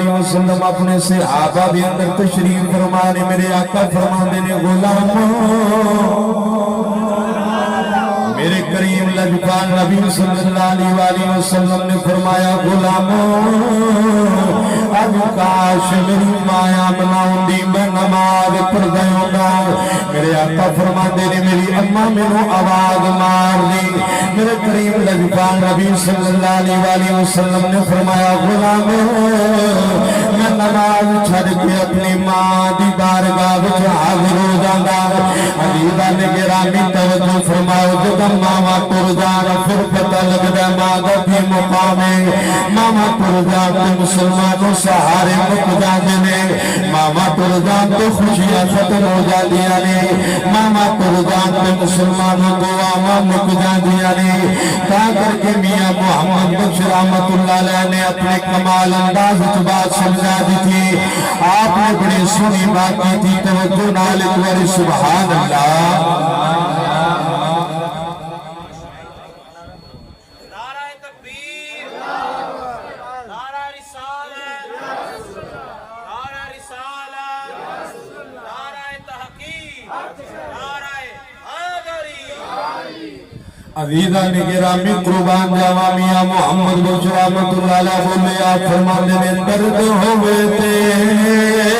وآلہ وسلم اپنے صحابہ بھی اندر تشریف فرمانے میرے آقا فرمانے نے غلاموں میرے کریم لجپال نبی صلی اللہ علیہ وسلم نے فرمایا غلاموں اب کاش میری مایا بناؤں دی میں نماز پڑھ گئوں گا میرے آقا فرماتے نے میری اماں میرے آواز مار دی میرے کریم لجپال نبی صلی اللہ علیہ وسلم نے فرمایا غلاموں میں نماز چھڑ کے اپنی ماں دی بارگاہ وچ حاضر ہو جاؤں گا حبیبہ نے گرامی توجہ فرماؤ جب ماما ٹر جانا پھر پتہ لگتا ماں کی مقام ہے ماما ٹر جاتے مسلمانوں سہارے مک جاتے نے ماما ٹر جاتے خوشیاں ختم ہو جاتی نے ماما ٹر جاتے مسلمانوں دعا مک جاتی نے تا کر کے میاں محمد بخش رحمت اللہ علیہ نے اپنے کمال انداز بات سمجھا دی تھی آپ نے بڑی سنی بات کی تھی توجہ نالک ور سبحان اللہ عزیزہ نے گرامی قربان جاوا میاں محمد بخش رحمت اللہ علیہ بولے آپ فرمانے میں درد ہوئے تھے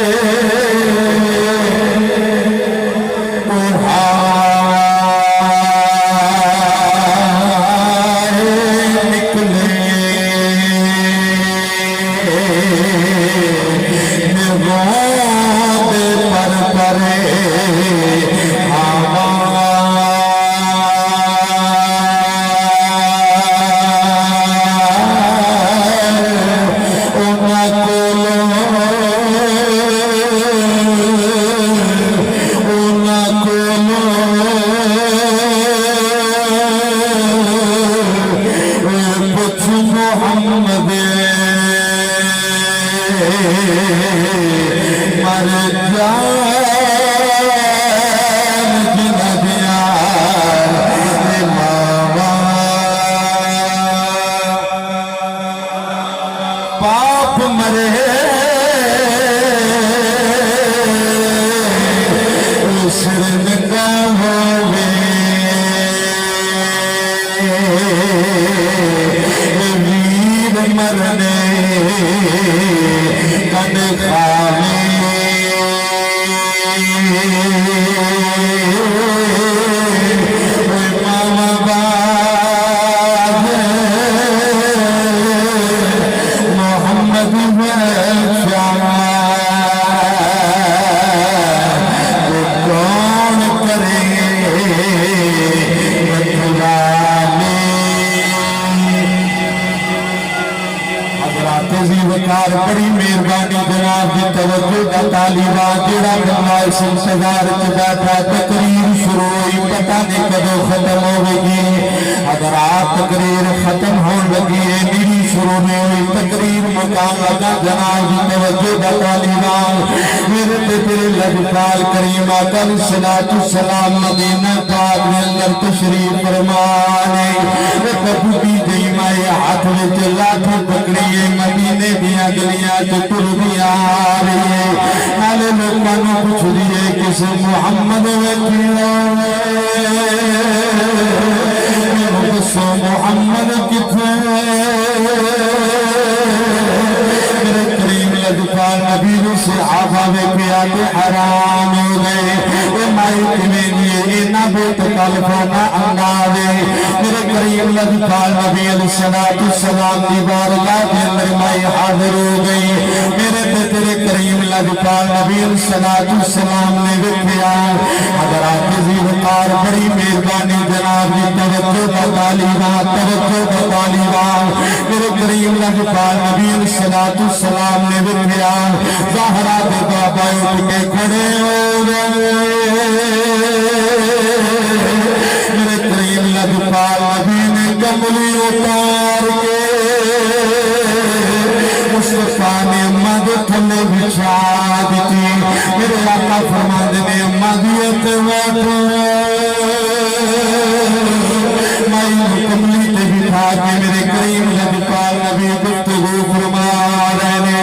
بڑی مہربانی جناب کی توجہ کا طالبات جڑا بندہ اس انتظار کے بیٹھا تقریر شروع ہوئی پتہ نہیں کدو ختم ہوگی اگر آپ تقریر ختم ہون لگی ہے میری شروع میں ہوئی تقریر مقام لگا جناب کی توجہ کا طالبات میرے تیرے لجپال کریم آقا علیہ السلام مدینہ پاک میں اندر تشریف فرمانے کبھی بھی جئی مائے ہاتھ میں چلا تھی پکڑیے مدینے دیا گلیاں تو تر بھی آ رہی ہے نالے لوگوں نے پوچھ دیئے کس محمد وکیلہ کس محمد کتنے میرے کریم لجپال نبی سے آفا میں کیا کہ حرام ہو گئے اے مائک میں لیے نہ بیت کالفانہ اندازے میرے کریم لجپال نبی علیہ السلام کی بارگاہ کے اندر مائی حاضر ہو گئی میرے تیرے کریم لجپال نبی علیہ السلام نے وکھیا اگر آپ کی وقار بڑی مہربانی جناب کی توجہ کا طالبات میرے کریم لجپال نبی علیہ السلام نے وکھیا زہرا دے بابا اٹھ کے کھڑے ہو گئے میرے کریم لجپال نبی نے کملی اتار کے مصطفیٰ نے اماں دے تھلے بچھا دیتی میرے آقا فرماندے نے اماں دیت ویٹھو مائی کملی تے بٹھا کے میرے کریم لجپال نبی گفتگو فرما رہے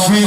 6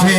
6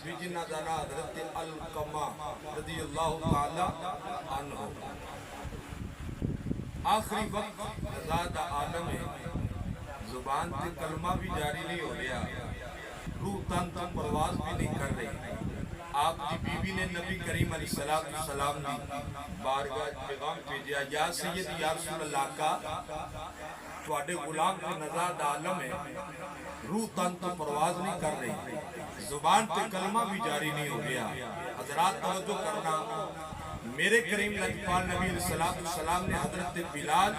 صحابی جنہ دا نام حضرت علقمہ رضی اللہ تعالی عنہ آخری وقت آزاد عالم ہے زبان تے کلمہ بھی جاری نہیں ہو رہا روح تن تن پرواز بھی نہیں کر رہی آپ کی بیوی نے نبی کریم علیہ السلام دی بارگاہ پیغام بھیجا یا سیدی یا رسول اللہ کا تواڈے غلام کے نزاد عالم ہے روح تن تو پرواز نہیں کر رہی زبان تے کلمہ بھی جاری نہیں ہو گیا حضرات توجہ کرنا میرے کریم لجپال نبی علیہ السلام نے حضرت بلال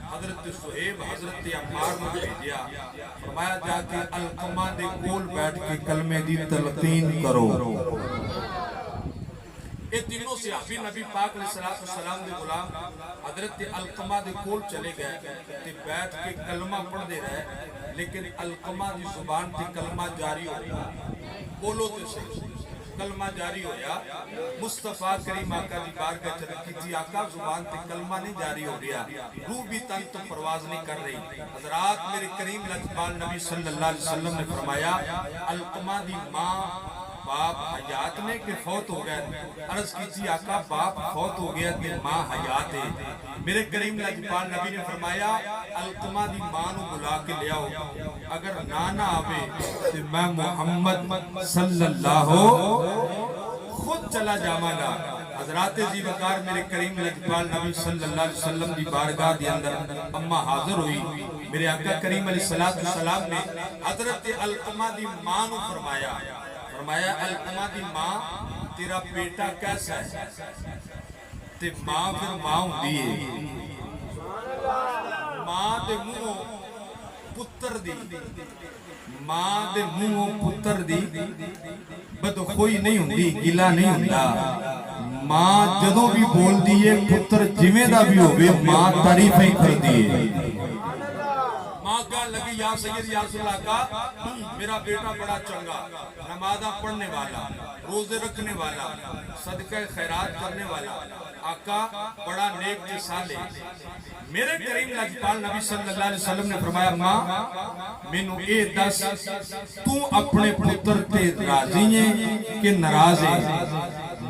حضرت صہیب حضرت عمار کو بھیجا فرمایا جا کے علقمہ دے کول بیٹھ کے کلمے دی تلقین کرو یہ تینوں صحابی نبی پاک علیہ السلام دے غلام حضرت علقمہ دے کول چلے گئے تے بیٹھ کے کلمہ پڑھ دے رہے لیکن علقمہ دی زبان تے کلمہ جاری ہو گیا بولو تے صحیح کلمہ جاری ہویا مصطفیٰ کریم آقا دی بارگاہ چلکی تھی آقا زبان تے کلمہ نہیں جاری ہو گیا روح بھی تن تو پرواز نہیں کر رہی حضرات میرے کریم لجپال نبی صلی اللہ علیہ وسلم نے فرمایا علقمہ دی ماں باپ حیات نے کہ فوت ہو گئے عرض کیجئے آقا باپ فوت ہو گیا کہ ماں حیات ہے میرے کریم لجپال نبی نے فرمایا علقمہ دی ماں نو بلا کے لے آؤ اگر نانا آوے تو میں محمد صلی اللہ خود چلا جاواں گا حضرات زی وقار میرے کریم لجپال نبی صلی اللہ علیہ وسلم دی بارگاہ دی اندر اما حاضر ہوئی میرے آقا کریم علیہ السلام نے حضرت علقمہ دی ماں نو فرمایا علقمہ دی ماں تیرا بیٹا کیسا ہے تے ماں پھر ماں ہوں دیئے ماں دے منہ پتر دی ماں دے منہ پتر دی بدخوئی نہیں ہوں دی گلہ نہیں ہوں دا ماں جدوں بھی بول دیئے پتر جمیں دا بھی ہوئے ماں تعریفیں کر دیئے ماں کہا لگی یا سید یا رسول اللہ کا میرا بیٹا بڑا چنگا نمازہ پڑھنے والا روزے رکھنے والا صدقہ خیرات کرنے والا آقا بڑا نیک جسالے میرے کریم لجپال نبی صلی اللہ علیہ وسلم نے فرمایا ماں مینو اے دس تو اپنے پتر تے راضی ہیں کہ ناراض ہیں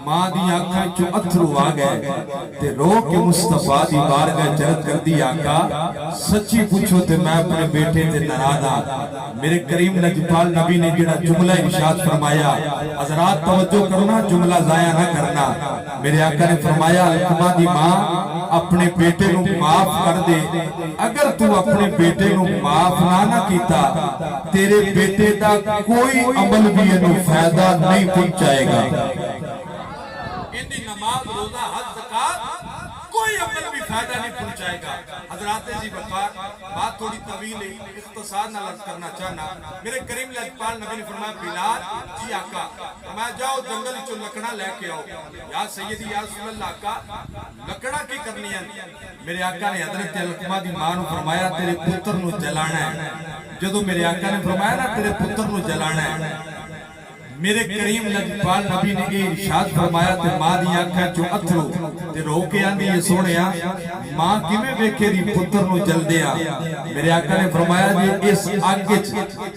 ماں دی آنکھاں چو اتھرو آگئے تے رو کے مصطفیٰ دی بارگاہ چرت کر دی آقا سچی پوچھو تے میں اپنے بیٹے تے نرادہ میرے کریم لجپال نبی نے جڑا جملہ ارشاد فرمایا حضرات توجہ کرنا جملہ ضائع نہ کرنا میرے آقا نے فرمایا علقمہ دی ماں اپنے بیٹے نو معاف کر دے اگر تو اپنے بیٹے نو معاف نہ کیتا تیرے بیٹے دا کوئی عمل بھی انو فائدہ نہیں پہنچائے گا نماز روزہ حج زکات کوئی عمل بھی فائدہ نہیں پہنچائے گا حضرات زی وقار بات تھوڑی طویل ہے اختصار نہ لفظ کرنا چاہنا میرے کریم لجپال نبی نے فرمایا بلال جی آقا فرمایا جاؤ جنگل چو لکڑا لے کے آؤ یا سیدی یا رسول اللہ آقا لکڑا کی کرنی ہے میرے آقا نے حضرت علقمہ دی ماں نو فرمایا تیرے پتر نو جلانا ہے جدو میرے آقا نے فرمایا نا تیرے پتر نو جلانا ہے میرے کریم لجپال نبی نے یہ ارشاد فرمایا تے ماں دی آنکھاں چو اتھرو تے رو کے آندی یہ سونیا ماں کیویں ویکھے دی پتر نو جلدیا میرے آقا نے فرمایا جی اس آگ وچ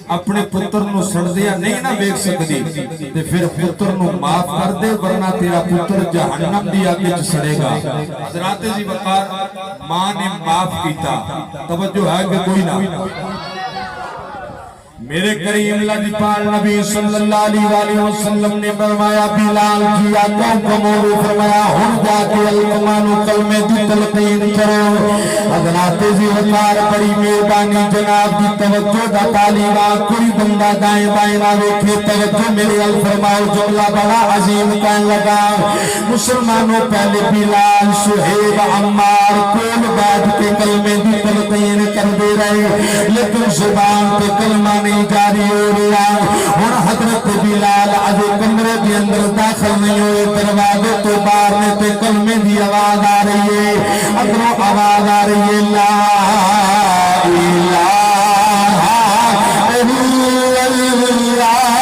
اپنے پتر نو سڑدیا نہیں نہ ویکھ سکدی تے پھر پتر نو معاف کر دے ورنہ تیرا پتر جہنم دی آگ وچ سڑے گا حضرات زی وقار ماں نے معاف کیتا توجہ ہے کہ کوئی نہ میرے کریم لجپال نبی صلی اللہ علیہ وسلم نے فرمایا بلال جی آقا کو مولو فرمایا ہن جا کے علقمہ نو کلمے دی تلقین کرو حضرات زی وقار بڑی مہربانی جناب دی توجہ دا تعلیمہ کوئی بندہ دائیں بائیں نہ ویکھے توجہ میرے ال فرماؤ جملہ بڑا عظیم کہنے لگا مسلمانوں پہلے بلال صہیب عمار کول بیٹھ کے کلمے دی تلقین کر دے رہے لیکن زبان پہ کلمہ نہیں جاری ہو رہا اور حضرت بلال آج کمرے کے اندر داخل نہیں ہوئے دروازے تو باہر میں تے کلمے دی آواز آ رہی ہے اندروں آواز آ رہی ہے لا الہ الا اللہ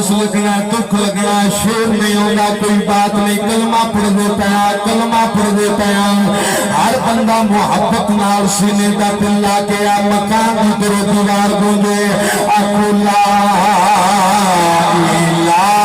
افسوس لگنا دکھ لگنا شیر نہیں ہوگا کوئی بات نہیں کلمہ پڑھ دیتا ہے کلمہ پڑھ دیتا ہے ہر بندہ محبت نال سینے دا دل لا کے مکان دی درو دیوار گونجے آخو لا الہ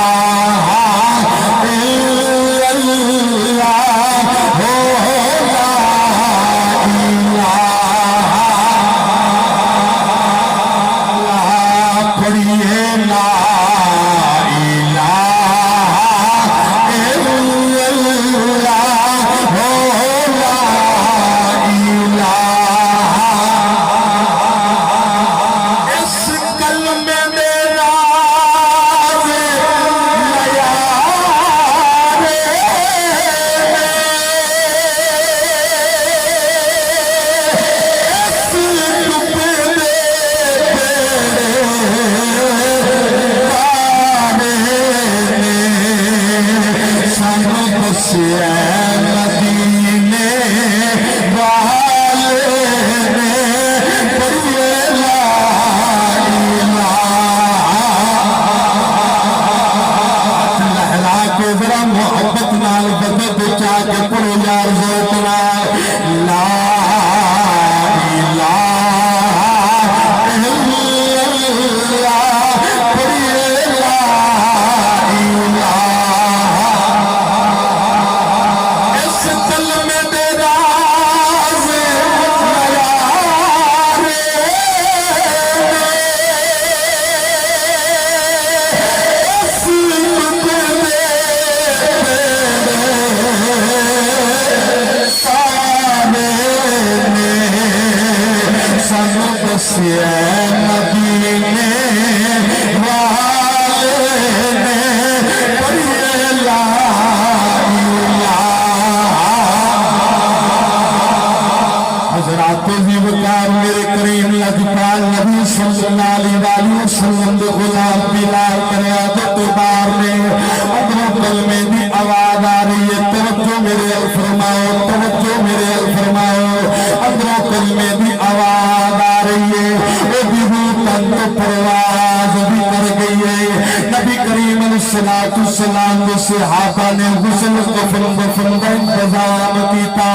صحابہ نے غسل دفن کا انتظام کیتا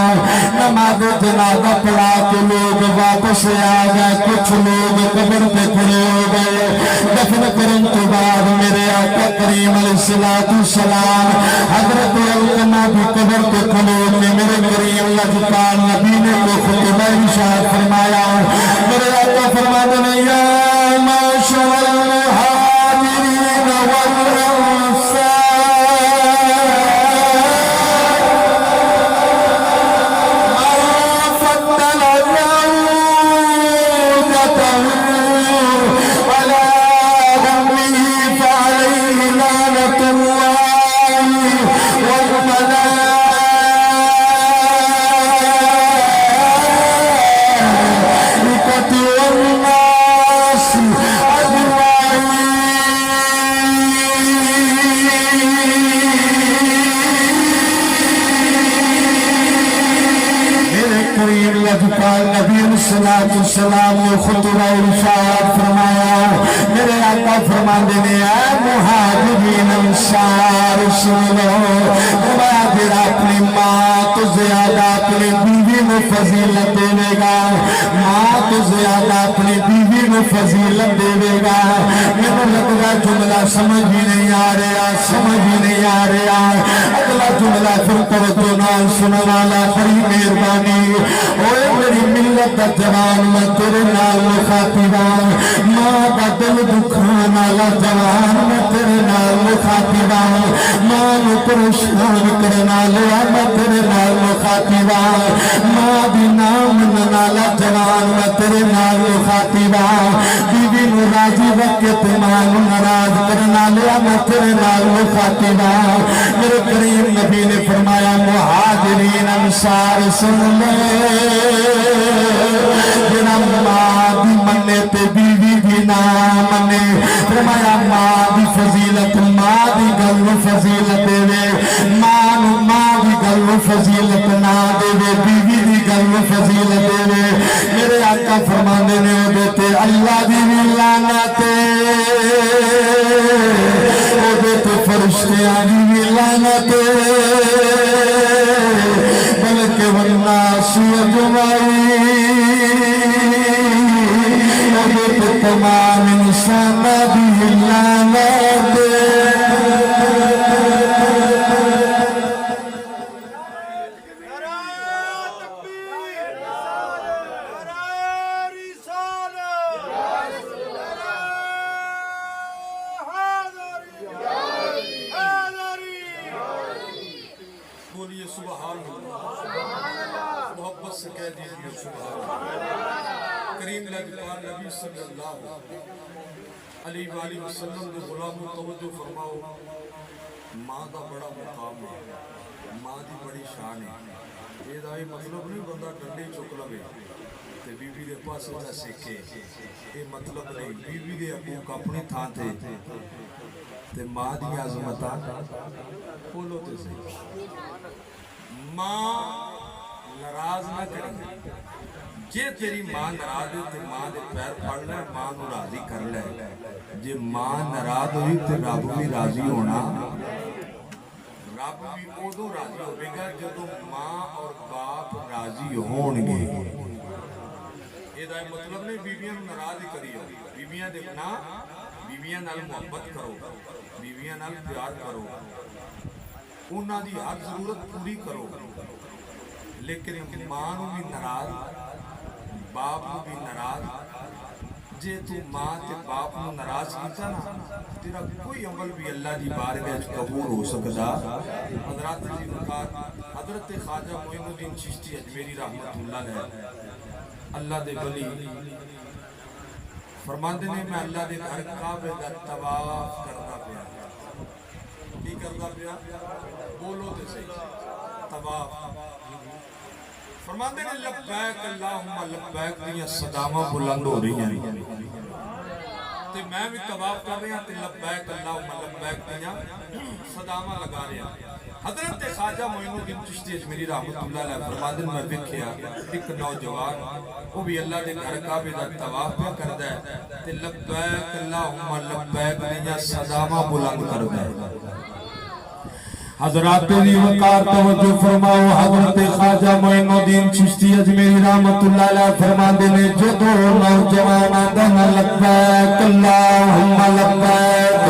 نماز جنازہ پڑھا کے لوگ واپس آ گئے کچھ لوگ قبر پہ کھڑے ہو گئے دفن کرن تو بعد میرے آقا کریم علیہ السلام حضرت علقمہ بھی قبر پہ کھڑے ہو کے میرے کریم لجپال نبی نے کو خطبہ ارشاد فرمایا میرے آقا فرماتے ہیں یا معاشر المہاجرین والانصار السلام نے خطبہ ارشاد فرمایا میرے آقا فرماندے نے اے مہاجرین انصار سن لو مہاجر اپنی ماں تو زیادہ اپنی بیوی میں فضیلت دے گا ماں تو زیادہ اپنی بیوی میں فضیلت دے گا میرے لگا جملہ سمجھ بھی نہیں آ رہا سمجھ بھی نہیں آ رہا اگلا جملہ پھر توجہ نال سننے والا بڑی مہربانی اوے میری ملت دا جوان میں تیرے نال مخاطبان ماں دا دل دکھان والا جوان میں تیرے نال مخاطبان ماں نو پریشان کرنا لیا میں تیرے نال مخاطبان ماں دی نام نالا جوان میں تیرے نال مخاطبان بیوی نو راضی وقت ماں نو ناراض کرنا لیا میں تیرے نال مخاطبان میرے کریم نبی نے فرمایا مہاجرین انصار سن لے جنا ماں دی مننے تے بیوی بھی نہ مننے فرمایا ماں دی فضیلت ماں دی گل فضیلت دے ماں دی گل فضیلت نہ دے بیوی دی گل فضیلت دے میرے آقا فرمانے نے دیتے اللہ دی لعنت فرشتیاں دی لعنت بلکہ والناس اجمعین تمام انسان دی لعنت بولیے سبحان اللہ، محبت سے کہہ دیجیے سبحان اللہ۔ کریم لجپال نبی صلی اللہ علیہ وآلہ وسلم دے غلاموں توجہ فرماؤ، ماں دا بڑا مقام ہے، ماں دی بڑی شان ہے۔ یہ دا یہ مطلب نہیں بندہ ڈنڈے چک لوے تے بی بی دے پاس جا سیکھے، یہ مطلب نہیں۔ بی بی دے حقوق اپنے تھان تھے تے ماں دی عظمتاں کھولو تے صحیح۔ ماں ناراض نہ کریں، جے تیری ماں ناراض ہے تے ماں دے پیر پڑ لے، ماں نو راضی کر لے۔ جے ماں ناراض ہوئی تے رب بھی راضی ہونا، رب بھی ادوں راضی ہوئے گا جدوں ماں اور باپ راضی ہون گے۔ یہ دا مطلب نہیں بیویاں نو ناراض ہی کریو، بیویاں دیکھنا، بیویاں نال محبت کرو، بیویاں نال پیار کرو، انہاں دی ہر ضرورت پوری کرو، لیکن ماں نو بھی ناراض، باپ نو بھی ناراض، جے تو ماں تے باپ نو ناراض کیتا نا، تیرا کوئی عمل بھی اللہ دی بارگاہ وچ قبول ہو سکدا۔ حضرات عزیز وقار، حضرت خواجہ معین الدین چشتی اجمیری رحمت اللہ علیہ، اللہ دے ولی فرماندے نے میں اللہ دے گھر کعبے دا طواف کردا پیا۔ کی کردا پیا؟ بولو تے صحیح، طواف۔ فرماندے نے لبیک اللہم لبیک دیاں صداواں بلند ہو رہی ہیں تے میں بھی طواف کر رہا تے لبیک اللہم لبیک دیاں صداواں لگا رہا۔ حضرت خواجہ معین الدین چشتی اجمیری رحمت اللہ علیہ فرماندے میں ویکھیا ایک نوجوان وہ بھی اللہ دے گھر کعبے دا طواف پہ کردا ہے تے لبیک اللہم لبیک دیاں صداواں بلند کردا ہے۔ حضرات دی وقار توجہ فرماؤ، حضرت خواجہ معین الدین چشتی اجمیری رحمت اللہ علیہ فرماندے نے جدو نوجواناں دا لبیک اللہم لبیک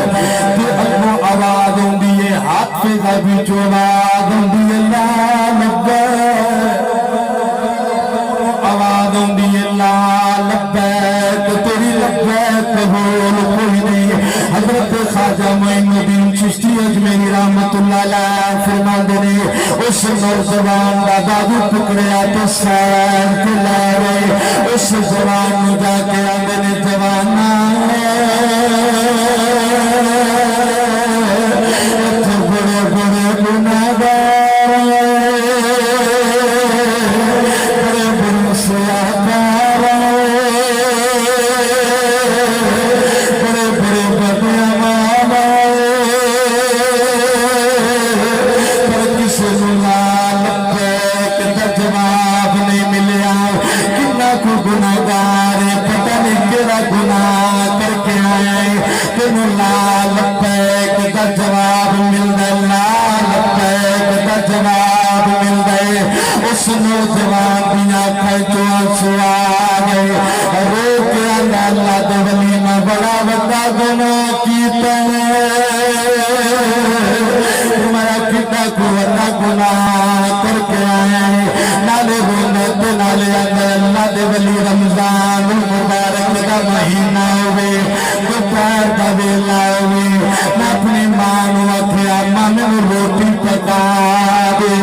تے اگوں آواز ہوندی ہے، ہاتھ دا وچ آواز ہوندی ہے لا لبیک، آواز ہوندی ہے لا لبیک، تیری لبیک بول کوئی نہیں۔ حضرت خواجہ معین الدین چشتی اجمیری رحمت اللہ علیہ فرماندے نے اس نوجوان دا بازو پکڑیا تے سیر تے لے گئے، اس جوان نو جا کے آندے نے جوانا اتھے بڑے بڑے گناہگار بڑے بڑے سیاہکار بڑے بڑے بدعمال پر کسی نو لا لبیک دا جواب نہیں ملیا۔ کنا کو گناہگار پتہ نہیں کیڑا گناہ کر کے آئے تینوں لا لبیک دا جواب ملدا، لا لبیک دا جواب ملدا۔ اس نوجوان دیاں اکھاں چوں آنسو آ گئے، رو کے آندا اللہ دے ولی میں بڑا وڈا گناہ کیتا ہے، میرا کتا کو وڈا گناہ کر کے آئے۔ نالے رونے تے نالے آندے اللہ دے ولی رمضان المبارک دا مہینہ ہوئے، دوپہر دا ویلا ہوئے، میں اپنی ماں نو آکھیا ماں مینوں روٹی پکا دے۔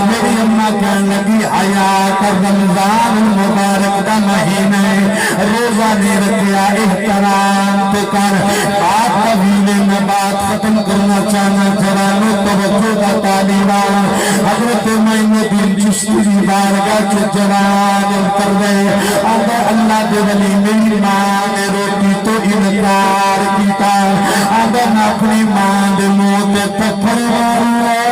میری اماں کہن لگی حیا کر، رمضان المبارک دا مہینہ ہے، روزہ نہیں رکھیا، احترام تو کر۔ بات طویل میں بات ختم کرنا چاہنا، جوانوں توجہ دا طالبان۔ حضرت معین الدین چشتی دی بارگاہ چ جوان کر گئے، آندے اللہ دے ولی میری ماں نے روٹی تو انکار کیتا، آندے میں اپنی ماں دے منہ تے پتھر مارے۔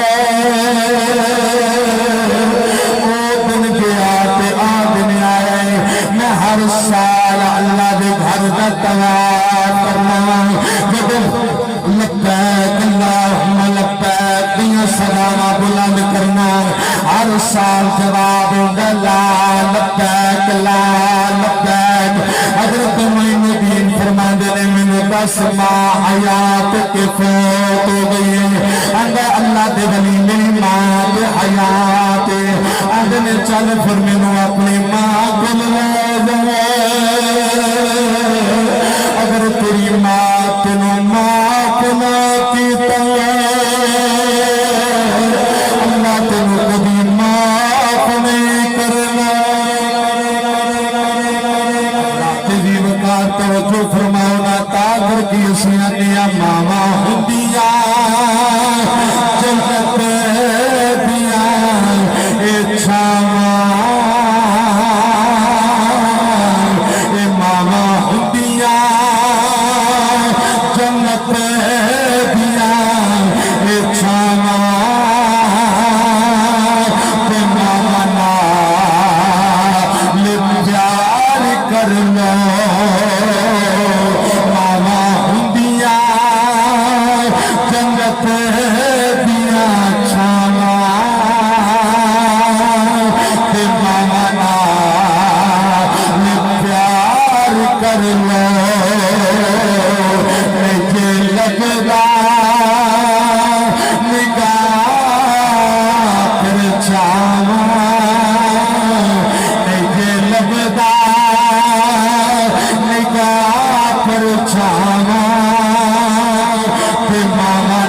میں ہر سال اللہ دے گھر دا طواف کرنا، جب لبیک اللہم فرماتا لا لبیک لا لبیک حضرت معین الدین فرماتے نے میں بس ماں حیات کے فوت ہو گئی ہے اللہ دے ولی میری ماں دے حیات نے چل پھر مینوں اپنی ماں کو لے جا اگر تیری ماں تینوں معاف نہ کیتا اللہ تینوں کبھی معاف نہیں کرنا تیری وقار توجہ فرماؤ نا تاکر کی اسیاں دیا ماما ہندیاں جنت دیا اچھاواں اے ماما ہندیاں جنت دیا اچھاواں تے ماما نال پیار کر لو ماما ہندیاں جنت دیا چھاواں تے ماما نال پیار کر لو مجھے لگدا نگاہ پھر چھاواں مجھے لگدا نگاہ پھر چھاواں تے ماما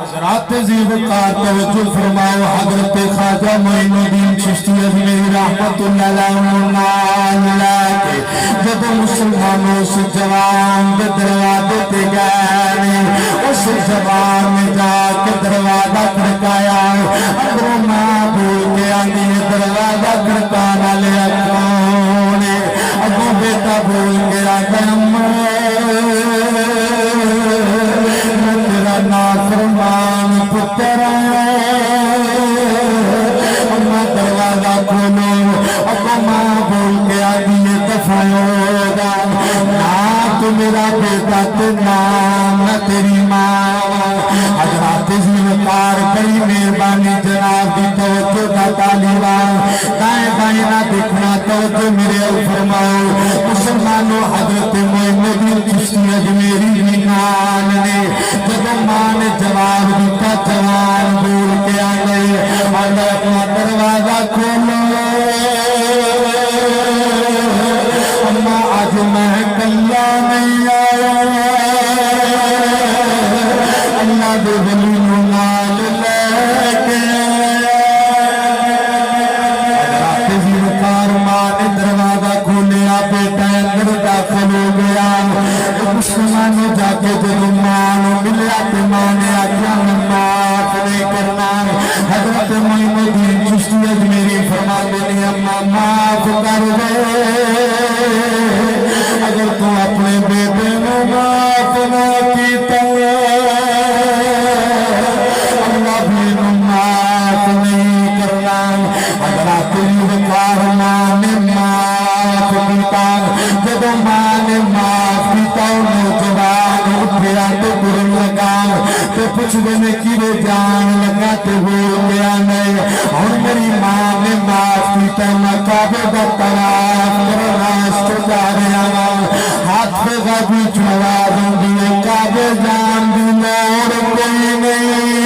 حضرات عزیز وقار توجہ فرماؤ حضرت خواجہ معین الدین چشتی اجمیری رحمت اللہ علیہ جب مسلمانوں اس جوان دے دروازے تے گئے اس جوان نے جا کے دروازہ کھڑکایا اندروں ماں بول کے آنی دروازہ کھڑکانا لیا کون اگوں بیٹا بول کے آگا تیرا نافرمان پتر اماں دروازہ کھولو ابا ماں بول کے آگی دفع ہوگا نہ تو میرا بیٹا تو نام نہ تیری ماں حضرات عزیز وقار بڑی مہربانی جناب دی توجہ دا طالبان دائیں بائیں نہ دیکھنا توجہ میرے فرماؤ مسلمانوں حضرت معین الدین چشتی اجمیری نان نے جب ماں نے جواب دیتا جوان بول کے آ گئے آگا اپنا دروازہ کھولو اما آج میں کلا نہیں آیا اللہ دے ولی نال لے کے ماں نے دروازہ کھولیا بیٹا اندر داخل ہو گیا مسلمانوں جا کے جب ماں ملیا تو ماں نے آخیا میں معاف نہیں کرنا حضرت معین الدین چشتی اجمیری فرماتے ہیں اما معاف کر دے اگر تو اپنے بیٹے کو معاف نہ کیتا اللہ بھی معاف نہیں کرنا حضرات وقار ماں نے معاف کیتا جب ماں نے معاف کیتا نوجوان اٹھیا تو گرن لگا تو پوچھ دینے کی وہ جان لگا تو ہو گیا نہیں اور میری ماں نے معاف کیتا میں کعبے کا طواف کرنا جا رہا ہاتھ پہ غابی چھوڑا دوں گی کعبے جان دی اور کوئی نہیں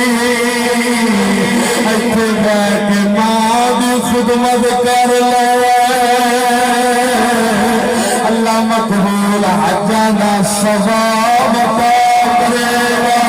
ایتھے بیٹھ کے ماں دی خدمت کر لے اللہ مقبول حجانا ثواب عطا کرے گا